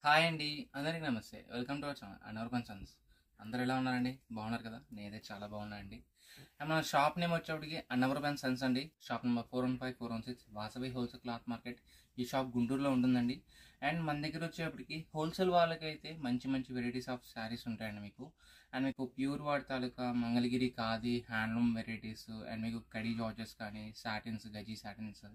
Hi అండి, అందరికీ నమస్తే. వెల్కమ్ టు అవర్ ఛానల్ అనర్బన్ సన్స్. అందరూ ఎలా ఉన్నారండి? బాగున్నారు కదా? నేనైతే చాలా బాగున్నా అండి. అండ్ మన షాప్ నేమ్ వచ్చేప్పటికి అనర్బన్ సన్స్ అండి. Shop number 415 416 Vasavi wholesale cloth market. ఈ షాప్ గుంటూరులో ఉంటుందండి. అండ్ మన దగ్గర వచ్చేప్పటికి హోల్సేల్ వాళ్ళకైతే మంచి మంచి వెరైటీస్ ఆఫ్ శారీస్ ఉంటాయండి మీకు. అండ్ మీకు ప్యూర్ వాడ్ తాలూకా Mangalagiri khadi handloom varieties and మీకు కడీ జార్జెస్ కానీ సాటిన్స్ గజీ సాటిన్స్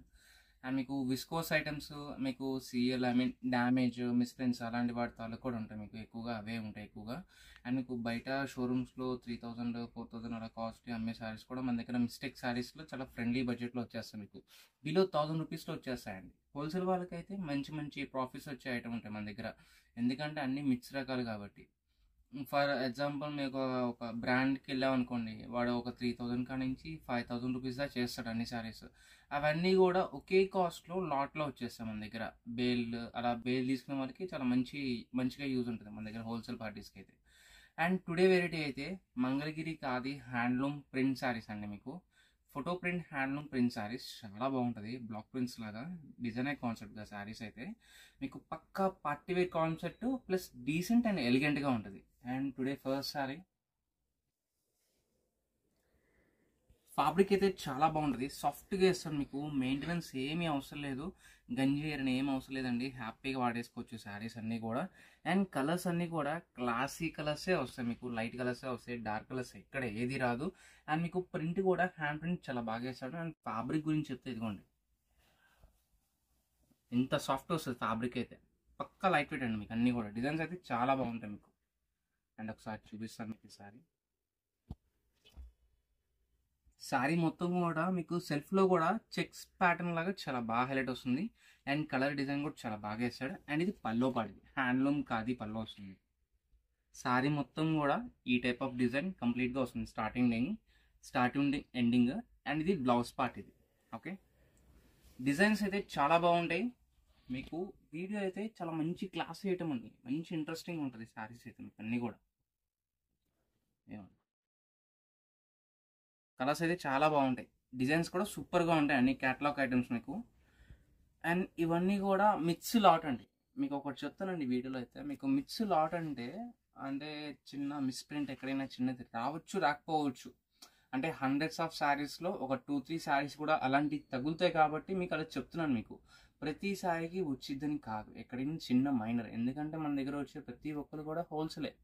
అండ్ మీకు విస్కోస్ ఐటమ్స్ మీకు సీఎల్ డ్యామేజ్ మిస్ప్రింట్స్ అలాంటి వాటి తాలూకు కూడా ఉంటాయి. మీకు ఎక్కువగా అవే ఉంటాయి ఎక్కువగా. అండ్ మీకు బయట షోరూమ్స్లో 3000 4000 అలా కాస్ట్ అమ్మే శారీస్ కూడా మన దగ్గర మిస్టేక్ శారీస్లో చాలా ఫ్రెండ్లీ బడ్జెట్లో వచ్చేస్తాయి. మీకు బిలో 1000 రూపీస్లో వచ్చేస్తాయండి. హోల్సేల్ వాళ్ళకైతే మంచి మంచి ప్రాఫిట్స్ వచ్చే ఐటమ్ ఉంటాయి మన దగ్గర, ఎందుకంటే అన్ని మిక్స్ రకాలు కాబట్టి. ఫర్ ఎగ్జాంపుల్ మీకు ఒక బ్రాండ్కి వెళ్ళామనుకోండి, వాడు ఒక 3000 కాడ నుంచి 5000 రూపీస్ దాకా చేస్తాడు అన్ని శారీస్. అవన్నీ కూడా ఒకే కాస్ట్లో లాట్లో వచ్చేస్తాయి మన దగ్గర. అలా బేల్ తీసుకునే వాళ్ళకి చాలా మంచిగా యూజ్ ఉంటుంది మన దగ్గర హోల్సేల్ పార్టీస్కి అయితే. అండ్ టుడే వెరైటీ అయితే మంగళగిరి ఖాదీ హ్యాండ్లూమ్ ప్రింట్ శారీస్ అండి. మీకు photo print handloom print sarees చాలా బాగుంటుంది. బ్లాక్ ప్రింట్స్ లాగా డిజైనర్ కాన్సెప్ట్గా శారీస్ అయితే మీకు పక్కా party wear concept plus decent and ఎలిగెంట్గా ఉంటుంది. And today first sari fabric అయితే చాలా బాగుంటుంది, సాఫ్ట్గా వేస్తాను. మీకు మెయింటెనెన్స్ ఏమీ అవసరం లేదు, గంజి వేరని ఏం అవసరం లేదండి. హ్యాపీగా వాడేసుకోవచ్చు శారీస్ అన్నీ కూడా. అండ్ కలర్స్ అన్నీ కూడా క్లాసీ కలర్సే వస్తాయి, మీకు లైట్ కలర్సే వస్తాయి, డార్క్ కలర్స్ ఎక్కడ ఏది రాదు. అండ్ మీకు ప్రింట్ కూడా హ్యాండ్ ప్రింట్ చాలా బాగా వేస్తాడు. అండ్ ఫ్యాబ్రిక్ గురించి చెప్తే ఇదిగోండి ఇంత సాఫ్ట్ వస్తుంది ఫ్యాబ్రిక్ అయితే. పక్కా లైట్ వెయిట్ అండి. మీకు అన్నీ కూడా డిజైన్స్ అయితే చాలా బాగుంటాయి మీకు. అండ్ ఒకసారి చూపిస్తాను మీకు శారీ మొత్తం కూడా మీకు సెల్ఫ్లో కూడా చెక్స్ ప్యాటర్న్ లాగా చాలా బాగా హైలైట్ వస్తుంది. అండ్ కలర్ డిజైన్ కూడా చాలా బాగా వేస్తాడు. అండ్ ఇది పల్లో పాటిది హ్యాండ్లూమ్ ఖాదీ పల్లో వస్తుంది. శారీ మొత్తం కూడా ఈ టైప్ ఆఫ్ డిజైన్ కంప్లీట్గా వస్తుంది, స్టార్టింగ్ ఎండింగ్. అండ్ ఇది బ్లౌజ్ పార్ట్ ఇది. ఓకే, డిజైన్స్ అయితే చాలా బాగుంటాయి. మీకు వీడియో అయితే చాలా మంచి క్లాస్ ఐటమ్ ఉంది, మంచి ఇంట్రెస్టింగ్ ఉంటుంది శారీస్ అయితే మీకు అన్నీ కూడా. ఏమండి కలర్స్ అయితే చాలా బాగుంటాయి, డిజైన్స్ కూడా సూపర్గా ఉంటాయి అన్ని క్యాటలాగ్ ఐటమ్స్ మీకు. అండ్ ఇవన్నీ కూడా మిక్స్ లాట్ అండి. మీకు ఒకటి చెప్తానండి వీడియోలో అయితే, మీకు మిక్స్ లాట్ అంటే చిన్న మిస్ప్రింట్ ఎక్కడైనా చిన్నది రావచ్చు రాకపోవచ్చు. అంటే హండ్రెడ్స్ ఆఫ్ శారీస్లో ఒక 2-3 శారీస్ కూడా అలాంటివి తగులుతాయి కాబట్టి మీకు అలా చెప్తున్నాను. మీకు ప్రతి శారీకి వచ్చిద్దని కాదు, ఎక్కడైనా చిన్న మైనర్. ఎందుకంటే మన దగ్గర వచ్చే ప్రతి ఒక్కరు కూడా హోల్సేలే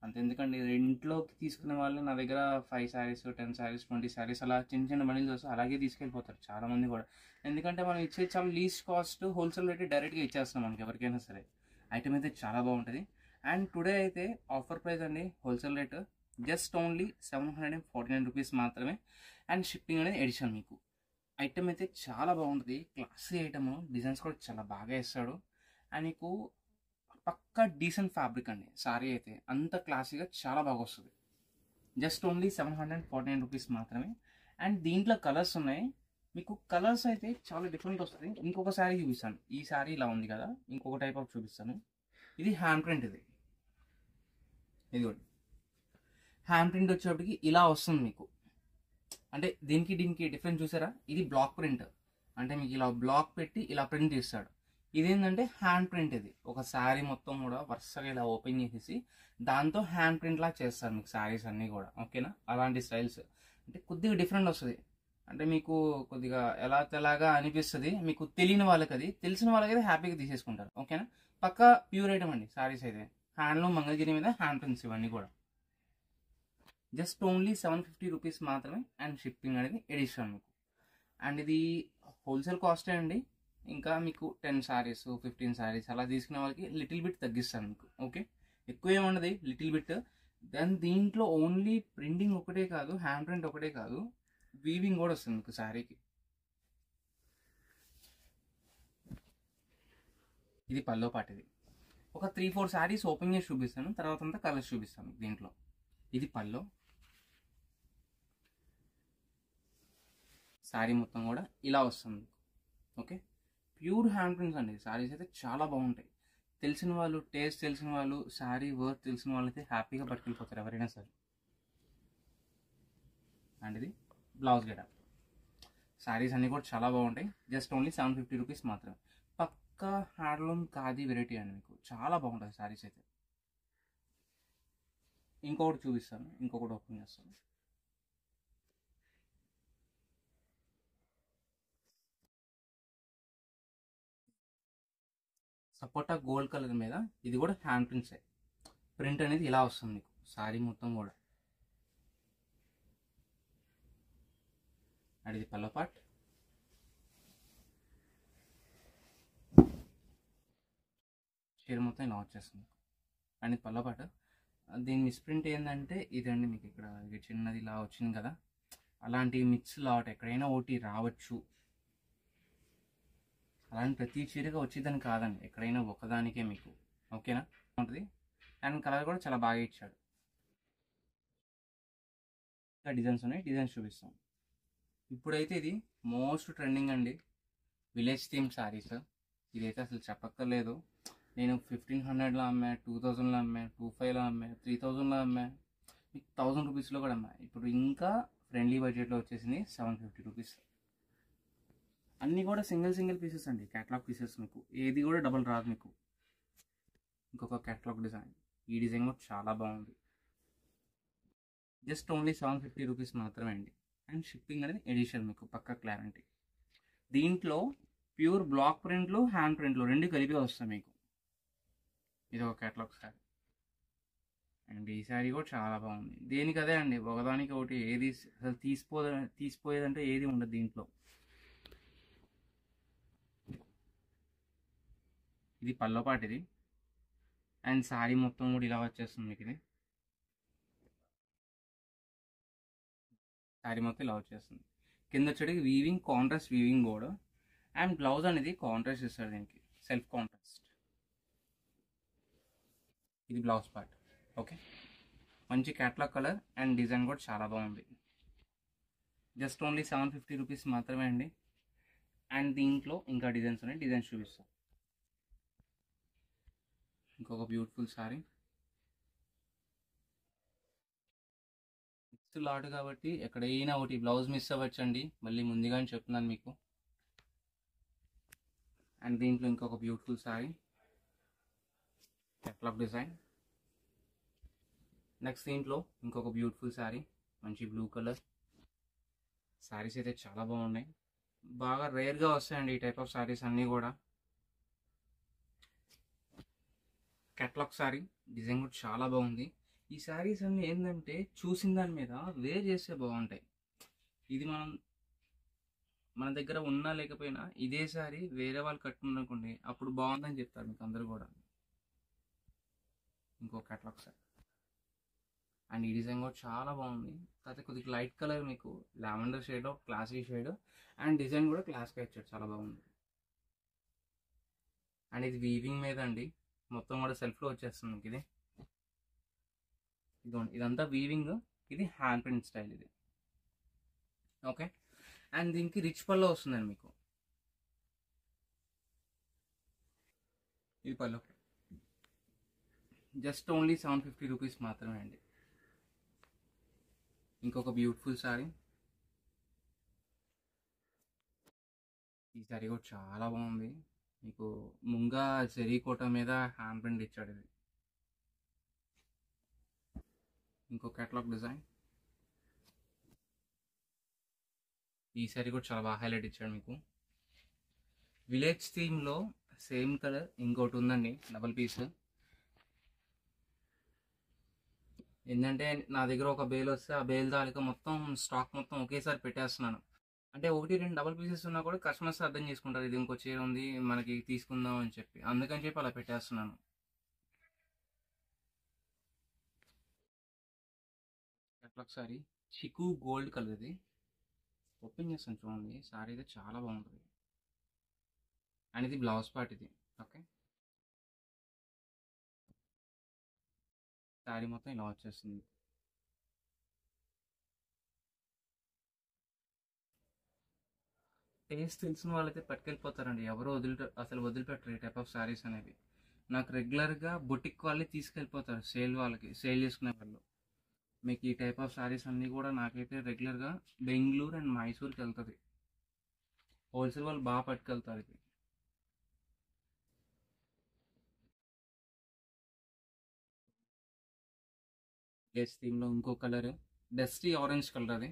అంతే. ఎందుకంటే ఇంట్లోకి తీసుకునే వాళ్ళు నా దగ్గర 5 శారీస్ 10 శారీస్ 20 శారీస్ అలా చిన్న చిన్న బండిల్స్ వస్తే అలాగే తీసుకెళ్ళిపోతారు చాలామంది కూడా. ఎందుకంటే మనం ఇచ్చేది చాలా లీస్ట్ కాస్ట్ హోల్సేల్ రేట్ డైరెక్ట్గా ఇచ్చేస్తాం మనకి ఎవరికైనా సరే. ఐటమ్ అయితే చాలా బాగుంటుంది. అండ్ టుడే అయితే ఆఫర్ ప్రైస్ అండి, wholesale rate just only 749 rupees మాత్రమే. అండ్ షిప్పింగ్ అనేది ఎడిషన్. మీకు ఐటమ్ అయితే చాలా బాగుంటుంది, క్లాసీ ఐటమ్, డిజైన్స్ కూడా చాలా బాగా వేస్తాడు. అండ్ మీకు పక్కా డీసెంట్ ఫ్యాబ్రిక్ అండి. సారీ అయితే అంత క్లాసీగా చాలా బాగా వస్తుంది. జస్ట్ ఓన్లీ 749 రూపీస్ మాత్రమే. అండ్ దీంట్లో కలర్స్ ఉన్నాయి. మీకు కలర్స్ అయితే చాలా డిఫరెంట్ వస్తుంది. ఇంకొక శారీ చూపిస్తాను. ఈ శారీ ఇలా ఉంది కదా, ఇంకొక టైప్ ఆఫ్ చూపిస్తాను. ఇది హ్యాండ్ ప్రింట్. ఇది కూడా హ్యాండ్ ప్రింట్ వచ్చేటప్పటికి ఇలా వస్తుంది మీకు. అంటే దీనికి డిఫరెన్స్ చూసారా? ఇది బ్లాక్ ప్రింట్, అంటే మీకు ఇలా బ్లాక్ పెట్టి ఇలా ప్రింట్ తీస్తాడు. ఇదేంటంటే హ్యాండ్ ప్రింట్. ఇది ఒక శారీ మొత్తం కూడా వరుసగా ఇలా ఓపెన్ చేసేసి దాంతో హ్యాండ్ ప్రింట్ లాగా చేస్తారు మీకు శారీస్ అన్నీ కూడా. ఓకేనా, అలాంటి స్టైల్స్ అంటే కొద్దిగా డిఫరెంట్ వస్తుంది. అంటే మీకు కొద్దిగా ఎలాగా అనిపిస్తుంది. మీకు తెలియని వాళ్ళకి అది, తెలిసిన వాళ్ళకైతే హ్యాపీగా తీసేసుకుంటారు. ఓకేనా, పక్కా ప్యూర్ ఐటమ్ అండి శారీస్ అయితే. హ్యాండ్లూమ్ మంగళగిరి మీద హ్యాండ్ ప్రింట్స్ ఇవన్నీ కూడా జస్ట్ ఓన్లీ 750 రూపీస్ మాత్రమే. అండ్ షిప్పింగ్ అనేది ఎడిషన్ మీకు. అండ్ ఇది హోల్సేల్ కాస్టే అండి. ఇంకా మీకు 10 శారీస్ 15 శారీస్ అలా తీసుకునే వాళ్ళకి లిటిల్ బిట్ తగ్గిస్తాను మీకు. ఓకే, ఎక్కువ ఏముండదు, లిటిల్ బిట్. దెన్ దీంట్లో ఓన్లీ ప్రింటింగ్ ఒకటే కాదు, హ్యాండ్ ప్రింట్ ఒకటే కాదు, వీవింగ్ కూడా వస్తుంది మీకు శారీకి. ఇది పల్లో పాట. ఇది ఒక 3-4 శారీస్ ఓపెన్ చేసి చూపిస్తాను, తర్వాత అంతా కలర్స్ చూపిస్తాను దీంట్లో. ఇది పల్లో శారీ మొత్తం కూడా ఇలా వస్తుంది. ఓకే, ప్యూర్ హ్యాండ్ ప్రింట్స్ అండి. శారీస్ అయితే చాలా బాగుంటాయి. తెలిసిన వాళ్ళు, టేస్ట్ తెలిసిన వాళ్ళు, శారీ వర్త్ తెలిసిన వాళ్ళు అయితే హ్యాపీగా పట్టుకెళ్ళిపోతారు ఎవరైనా సరే. అండ్ ఇది బ్లౌజ్ గెటప్. శారీస్ అన్నీ కూడా చాలా బాగుంటాయి. జస్ట్ ఓన్లీ 750 రూపీస్ మాత్రమే. పక్కా హ్యాండ్లూమ్ ఖాదీ వెరైటీ అండి. మీకు చాలా బాగుంటుంది శారీస్ అయితే. ఇంకొకటి చూపిస్తాను, ఇంకొకటి ఓపెన్ చేస్తాను. సపోటా గోల్డ్ కలర్ మీద ఇది కూడా హ్యాండ్ ప్రింట్సే. ప్రింట్ అనేది ఇలా వస్తుంది మీకు శారీ మొత్తం కూడా. అండ్ ఇది పల్లో పార్ట్. చీర మొత్తం ఇలా వచ్చేస్తుంది. అండ్ ఇది పల్లో పార్ట్. దీని మిస్ప్రింట్ ఏంటంటే ఇదండి, మీకు ఇక్కడ ఇది చిన్నది ఇలా వచ్చింది కదా, అలాంటి మిక్స్ లాట్ ఎక్కడైనా ఒకటి రావచ్చు. అలాంటి ప్రతి చీరగా వచ్చేదని కాదండి, ఎక్కడైనా ఒకదానికే మీకు. ఓకేనా ఉంటుంది. అండ్ కలర్ కూడా చాలా బాగా ఇచ్చాడు. ఇంకా డిజైన్స్ ఉన్నాయి, డిజైన్స్ చూపిస్తాం. ఇప్పుడైతే ఇది మోస్ట్ ట్రెండింగ్ అండి, విలేజ్ థీమ్ శారీస్. ఇదైతే అసలు చెప్పక్కర్లేదు. నేను 1500లో అమ్మా, 2000లో అమ్మా, 2500లో అమ్మా, 3000లో అమ్మా, మీకు 1000 రూపీస్లో కూడా అమ్మా. ఇప్పుడు ఇంకా ఫ్రెండ్లీ బడ్జెట్లో వచ్చేసింది 750 రూపీస్. అన్నీ కూడా సింగిల్ పీసెస్ అండి, క్యాటలాగ్ పీసెస్. మీకు ఏది కూడా డబుల్ రాదు మీకు. ఇంకొక క్యాటలాగ్ డిజైన్, ఈ డిజైన్ కూడా చాలా బాగుంది. జస్ట్ ఓన్లీ 750 రూపీస్ మాత్రమే అండి. అండ్ షిప్పింగ్ అనేది ఎడిషన్ మీకు పక్కా క్లారిటీ. దీంట్లో ప్యూర్ బ్లాక్ ప్రింట్లు, హ్యాండ్ ప్రింట్లు రెండు కలిపి వస్తాయి మీకు. ఇది ఒక క్యాటలాగ్ శారీ. అండ్ ఈ శారీ కూడా చాలా బాగుంది. దేనికి అదే అండి, ఒకదానికి ఒకటి ఏది అసలు తీసిపోయేదంటే ఏది ఉండదు దీంట్లో. ఇది పల్లో పాటు ఇది. అండ్ శారీ మొత్తం కూడా ఇలా వచ్చేస్తుంది మీకు. ఇది శారీ మొత్తం ఇలా వచ్చేస్తుంది. కింద వచ్చేటికి వీవింగ్, కాంట్రాస్ట్ వీవింగ్ కూడా. అండ్ బ్లౌజ్ అనేది కాంట్రాస్ట్ ఇస్తాడు దీనికి, సెల్ఫ్ కాంట్రాస్ట్. ఇది బ్లౌజ్ పార్ట్. ఓకే, మంచి క్యాట్లాగ్ కలర్ అండ్ డిజైన్ కూడా చాలా బాగుంది. జస్ట్ ఓన్లీ 750 రూపీస్ మాత్రమే అండి. అండ్ దీంట్లో ఇంకా డిజైన్స్ ఉన్నాయి, డిజైన్స్ చూపిస్తాం. ఇంకొక బ్యూటిఫుల్ శారీ. మిక్స్ లాట్ కాబట్టి ఎక్కడైనా ఒకటి బ్లౌజ్ మిస్ అవ్వచ్చండి, మళ్ళీ ముందుగానే చెప్తున్నాను మీకు. అండ్ దీంట్లో ఇంకొక beautiful sari, catalogue design. Next దీంట్లో ఇంకొక బ్యూటిఫుల్ శారీ, మంచి బ్లూ కలర్. శారీస్ అయితే చాలా బాగున్నాయి, బాగా రేర్గా వస్తాయండి ఈ టైప్ ఆఫ్ శారీస్ అన్నీ కూడా. క్యాట్లాగ్ శారీ, డిజైన్ కూడా చాలా బాగుంది. ఈ శారీస్ అన్నీ ఏంటంటే చూసిన దాని మీద వేర్ చేస్తే బాగుంటాయి. ఇది మన దగ్గర ఉన్నా లేకపోయినా ఇదే శారీ వేరే వాళ్ళు కట్టుకున్నారనుకోండి, అప్పుడు బాగుందని చెప్తారు మీకు అందరూ కూడా. ఇంకో క్యాట్లాగ్ శారీ. అండ్ ఈ డిజైన్ కూడా చాలా బాగుంది. కాకపోతే కొద్దిగా లైట్ కలర్, మీకు lavender shade, classy shade. And design కూడా క్లాస్గా ఇచ్చాడు, చాలా బాగుంది. అండ్ ఇది వీవింగ్ మీద అండి, మొత్తం కూడా సెల్ఫ్లో వచ్చేస్తుంది మీకు. ఇది ఇదిగోండి, ఇదంతా వీవింగ్. ఇది హ్యాండ్ ప్రింట్ స్టైల్ ఇది. ఓకే, అండ్ దీనికి రిచ్ పల్లో వస్తుందండి మీకు. ఇది పల్లో జస్ట్ ఓన్లీ 750 రూపీస్ మాత్రమే అండి. ఇంకొక బ్యూటిఫుల్ శారీ. ఈ శారీ కూడా చాలా బాగుంది. మీకు ముంగా జరీ కోట మీద హ్యాండ్ ప్రింట్ ఇచ్చాడు ఇది. ఇంకో క్యాటలాగ్ డిజైన్. ఈ శారీ కూడా చాలా బాగా హైలైట్ ఇచ్చాడు మీకు. విలేజ్ థీమ్లో సేమ్ కలర్ ఇంకోటి ఉందండి, డబల్ పీస్. ఏంటంటే నా దగ్గర ఒక బేల్ వస్తే ఆ బేల్ తాలూకా మొత్తం స్టాక్ మొత్తం ఒకేసారి పెట్టేస్తున్నాను. అంటే 1-2 డబల్ పీసెస్ ఉన్నా కూడా కస్టమర్స్ అర్థం చేసుకుంటారు, ఇది ఇంకో చీర ఉంది మనకి తీసుకుందాం అని చెప్పి. అందుకని చెప్పి అలా పెట్టేస్తున్నాను. క్యాటలాగ్ సారీ, చికు గోల్డ్ కలర్. ఇది ఓపెన్ చేస్తాను చూడండి, సారీ అయితే చాలా బాగుంటుంది. అండ్ ఇది బ్లౌజ్ పార్ట్ ఇది. ఓకే, శారీ మొత్తం ఇలా వచ్చేస్తుంది. టేస్ట్ తెలిసిన వాళ్ళైతే పట్టుకెళ్ళిపోతారండి, ఎవరు అసలు వదిలిపెట్టరు ఈ టైప్ ఆఫ్ శారీస్ అనేవి. నాకు రెగ్యులర్గా బొటిక్ వాళ్ళే తీసుకెళ్ళిపోతారు, సేల్ చేసుకునే వాళ్ళు. మీకు ఈ టైప్ ఆఫ్ శారీస్ అన్నీ కూడా నాకైతే రెగ్యులర్గా బెంగళూరు అండ్ మైసూర్కి వెళ్తుంది. హోల్సేల్ వాళ్ళు బాగా పట్టుకెళ్తారు ఇది. విలేజ్ థీమ్లో ఇంకో కలర్, డస్టీ ఆరెంజ్ కలర్ అది.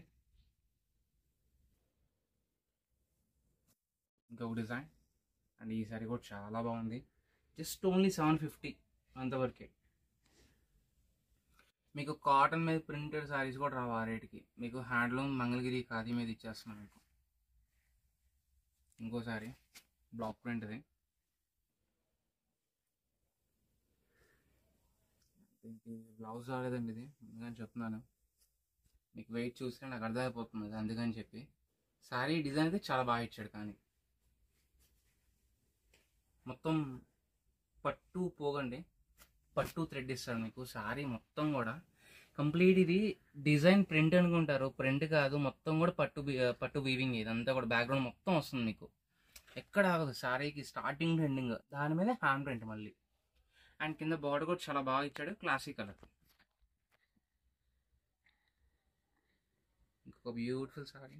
ఇంకొక డిజైన్. అండ్ ఈ సారీ కూడా చాలా బాగుంది. జస్ట్ ఓన్లీ 750 అంతవరకే. మీకు కాటన్ మీద ప్రింటెడ్ శారీస్ కూడా రావు ఆ రేట్కి. మీకు హ్యాండ్లూమ్ మంగళగిరి ఖాదీ మీద ఇచ్చేస్తున్నాం మీకు. ఇంకో సారీ బ్లాక్ ప్రింట్ది. దీనికి బ్లౌజ్ రాలేదండి, ఇది అందుకని చెప్తున్నాను. మీకు వెయిట్ చూస్తే నాకు అర్థమైపోతుంది అది, అందుకని చెప్పి. శారీ డిజైన్ అయితే చాలా బాగా ఇచ్చాడు, కానీ మొత్తం పట్టు పోగండి, పట్టు థ్రెడ్ ఇస్తాడు మీకు. శారీ మొత్తం కూడా కంప్లీట్ ఇది డిజైన్ ప్రింట్ అనుకుంటారు, ప్రింట్ కాదు, మొత్తం కూడా పట్టు వీవింగ్. ఇదంతా కూడా బ్యాక్గ్రౌండ్ మొత్తం వస్తుంది మీకు, ఎక్కడ ఆగదు శారీకి స్టార్టింగ్ ఎండింగ్. దాని మీద హ్యాండ్ ప్రింట్ మళ్ళీ. అండ్ కింద బార్డర్ కూడా చాలా బాగా ఇచ్చాడు, క్లాసిక్ కలర్. ఇంకొక బ్యూటిఫుల్ శారీ.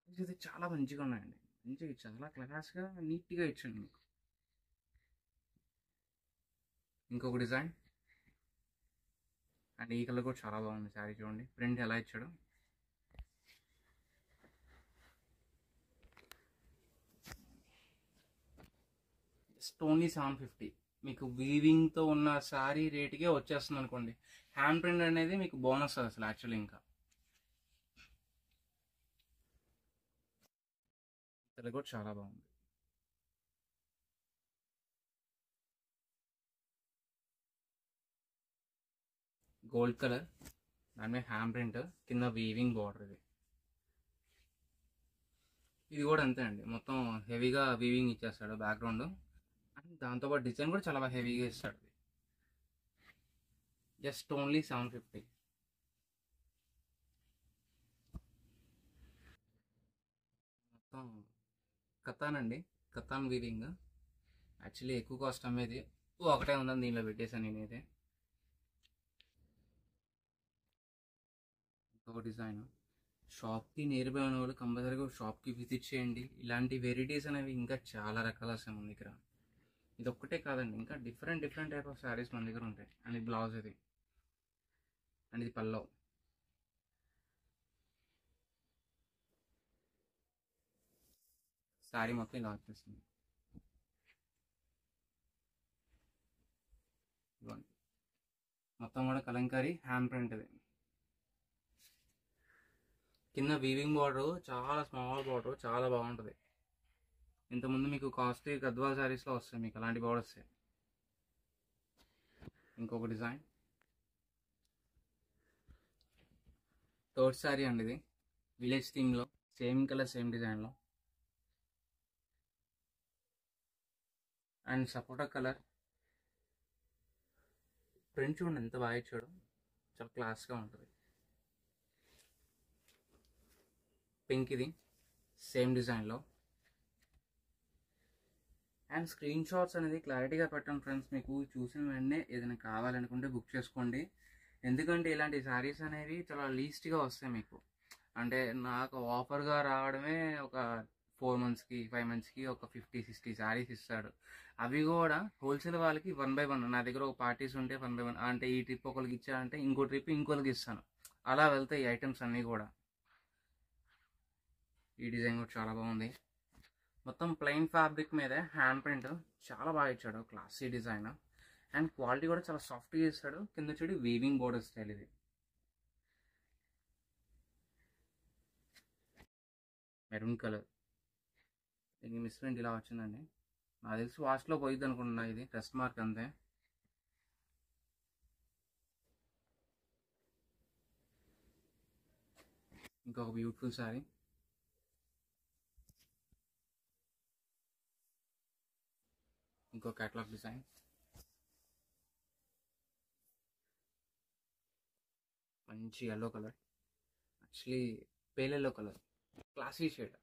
ఇది చాలా మంచిగా ఉన్నాయండి, మంచిగా చాలా క్లాస్గా నీట్గా ఇచ్చాడు మీకు. ఇంకొక డిజైన్. అండ్ ఈ కలర్ కూడా చాలా బాగుంది శారీ. చూడండి ప్రింట్ ఎలా ఇచ్చాడు. Just only 750. మీకు వీవింగ్తో ఉన్న శారీ రేటుకే వచ్చేస్తుంది అనుకోండి. హ్యాండ్ ప్రింట్ అనేది మీకు బోనస్ అసలు యాక్చువల్లీ. ఇంకా ఇది కూడా చాలా బాగుంది. గోల్డ్ కలర్, దాని మీద హ్యాండ్ ప్రింట్, కింద వీవింగ్ బార్డర్. ఇది కూడా అంతే అండి, మొత్తం హెవీగా వీవింగ్ ఇచ్చేస్తాడు బ్యాక్గ్రౌండ్. అండ్ దాంతోపాటు డిజైన్ కూడా చాలా బాగా హెవీగా ఇస్తాడు. Just only 750. మొత్తం కతాన్ అండి, కతాన్ వీవింగ్. యాక్చువల్లీ ఎక్కువ కాస్ట్ అమ్మేది ఒకటే ఉందని దీనిలో పెట్టేశాను నేనైతే. ఇంకొక డిజైన్. షాప్కి నియర్ బై ఉన్న వాళ్ళు కంపల్సరీగా షాప్కి విజిట్ చేయండి. ఇలాంటి వెరైటీస్ అనేవి ఇంకా చాలా రకాలు వస్తాయి మన దగ్గర. ఇది ఒక్కటే కాదండి, ఇంకా డిఫరెంట్ టైప్ ఆఫ్ శారీస్ మన దగ్గర ఉంటాయి. అండ్ ఇది బ్లౌజ్ ఇది, అండ్ ఇది పల్లవ్. శారీ మొత్తం ఇలా వచ్చేస్తుంది. మొత్తం కూడా కలంకారీ హ్యాండ్ ప్రింట్. ఇది కింద వీవింగ్ బార్డర్, చాలా స్మాల్ బార్డర్, చాలా బాగుంటుంది. ఇంతకుముందు మీకు కాస్ట్లీ గద్వాల్ శారీస్లో వస్తాయి మీకు అలాంటి బార్డర్స్. ఇంకొక డిజైన్. థర్డ్ శారీ అండి ఇది, విలేజ్ థీమ్లో, సేమ్ కలర్ సేమ్ డిజైన్లో. And sapota colour. ప్రింట్ చూడండి ఎంత బాగా ఇచ్చాడు, చాలా క్లాస్గా ఉంటుంది. పింక్ ఇది, సేమ్ డిజైన్లో. అండ్ స్క్రీన్ షాట్స్ అనేది క్లారిటీగా పెట్టండి ఫ్రెండ్స్. మీకు చూసిన వెంటనే ఏదైనా కావాలనుకుంటే బుక్ చేసుకోండి. ఎందుకంటే ఇలాంటి శారీస్ అనేవి చాలా లీస్ట్గా వస్తాయి మీకు. అంటే నాకు ఆఫర్గా రావడమే ఒక 4 మంత్స్కి 5 మంత్స్కి ఒక 50-60 శారీస్ ఇస్తాడు. అవి కూడా హోల్సేల్ వాళ్ళకి 1 by 1. నా దగ్గర ఒక పార్టీస్ ఉంటే 1 by 1, అంటే ఈ ట్రిప్ ఒకరికి ఇచ్చానంటే ఇంకో ట్రిప్ ఇంకోరికి ఇస్తాను. అలా వెళ్తాయి ఈ ఐటమ్స్ అన్నీ కూడా. ఈ డిజైన్ కూడా చాలా బాగుంది. మొత్తం ప్లెయిన్ ఫ్యాబ్రిక్ మీద హ్యాండ్ ప్రింట్ చాలా బాగా ఇచ్చాడు, క్లాసీ డిజైన్. అండ్ క్వాలిటీ కూడా చాలా సాఫ్ట్గా ఇస్తాడు. కింద చూడి వీవింగ్ బోర్డర్ స్టైల్. ఇది మెరూన్ కలర్. దీనికి మిస్ప్రింట్ ఇలా వచ్చిందండి. నాకు తెలిసి వాష్లో పోయిద్ది అనుకుంటున్నా, ఇది డస్ట్ మార్క్ అంతే. ఇంకొక బ్యూటిఫుల్ శారీ. ఇంకో క్యాటలాగ్ డిజైన్. మంచి yellow colour, actually pale yellow colour, classy shade.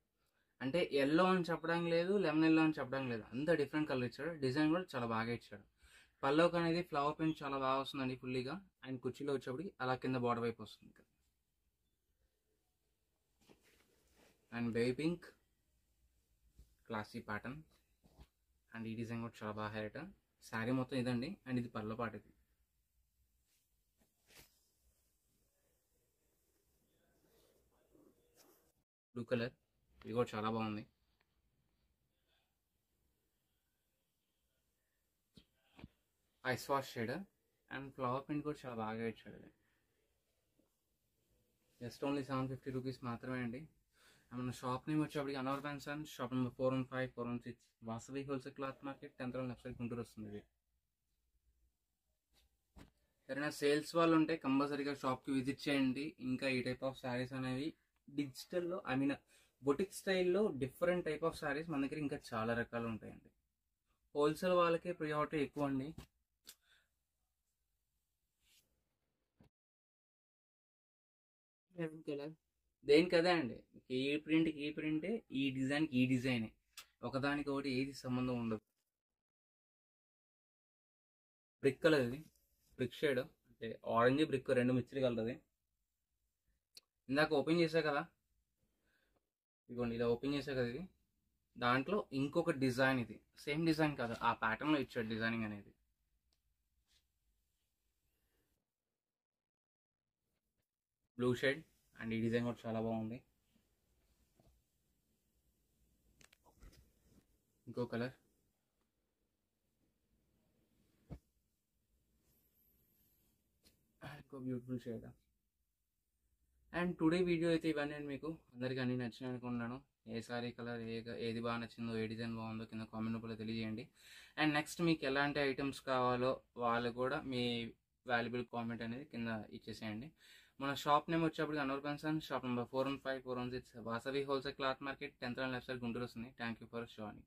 అంటే ఎల్లో అని చెప్పడం లేదు, లెమన్ ఎల్లో అని చెప్పడం లేదు, అంత డిఫరెంట్ కలర్ ఇచ్చాడు. డిజైన్ కూడా చాలా బాగా ఇచ్చాడు. పల్లోకి అనేది ఫ్లవర్ ప్రింట్ చాలా బాగా వస్తుందండి ఫుల్లీగా. అండ్ కుర్చీలో వచ్చేప్పటికి అలా కింద బార్డర్ వైపు వస్తుంది. And baby pink, classy pattern. And ఈ డిజైన్ కూడా చాలా బాగా హైలైట్. శారీ మొత్తం ఇదండి. అండ్ ఇది పల్లో పాట. ఇది బ్లూ కలర్, ఇది కూడా చాలా బాగుంది. Ice wash shade and flower print కూడా చాలా బాగా ఇచ్చాడు. ఇది జస్ట్ ఓన్లీ 750 రూపీస్ మాత్రమే అండి. మన షాప్ నేమ్ వచ్చేప్పటికి అనవర్ ఫ్యాన్స్ and shop number 415, 416 Vasavi wholesale cloth market 10th row left side Guntur వస్తుంది. ఇది ఎవరైనా సేల్స్ వాళ్ళు ఉంటే కంపల్సరీగా షాప్కి విజిట్ చేయండి. ఇంకా ఈ టైప్ ఆఫ్ శారీస్ అనేవి డిజిటల్లో బొటిక్ స్టైల్లో డిఫరెంట్ టైప్ ఆఫ్ శారీస్ మన దగ్గర ఇంకా చాలా రకాలు ఉంటాయండి. హోల్సేల్ వాళ్ళకే ప్రియారిటీ ఎక్కువ అండి. దేనికి కదా అండి, ఈ ప్రింట్కి ఈ ప్రింటే, ఈ డిజైన్కి ఈ డిజైనే, ఒకదానికి ఒకటి ఏది సంబంధం ఉండదు. బ్రిక్ కలర్, ఇది బ్రిక్ షేడ్ అంటే ఆరెంజ్ బ్రిక్ రెండు మిక్స్డ్ కలర్. ఇందాక ఓపెన్ చేసా కదా, ఇదిగోండి ఇలా ఓపెన్ చేసా కదా, ఇది దాంట్లో ఇంకొక డిజైన్, ఇది సేమ్ డిజైన్ కాదు, ఆ ప్యాటర్న్లో ఇచ్చాడు డిజైనింగ్ అనేది. బ్లూ షేడ్ అండ్ ఈ డిజైన్ కూడా చాలా బాగుంది. ఇంకో కలర్, ఇంకో beautiful shade. And today video అయితే ఇవన్నీ మీకు అందరికీ అన్నీ నచ్చినాయి అనుకుంటున్నాను. ఏ సారీ కలర్ ఏది బాగా నచ్చిందో, ఏ డిజైన్ బాగుందో కింద కామెంట్ రూపంలో తెలియజేయండి. అండ్ నెక్స్ట్ మీకు ఎలాంటి ఐటమ్స్ కావాలో వాళ్ళు కూడా మీ వాల్యుబుల్ కామెంట్ అనేది కింద ఇచ్చేసేయండి. మన షాప్ నేమ్ వచ్చేప్పటికి అనవర్ పెన్సన్, shop number 415, 416 Vasavi wholesale cloth market 10th row left side Guntur వస్తుంది. Thank you for sowing.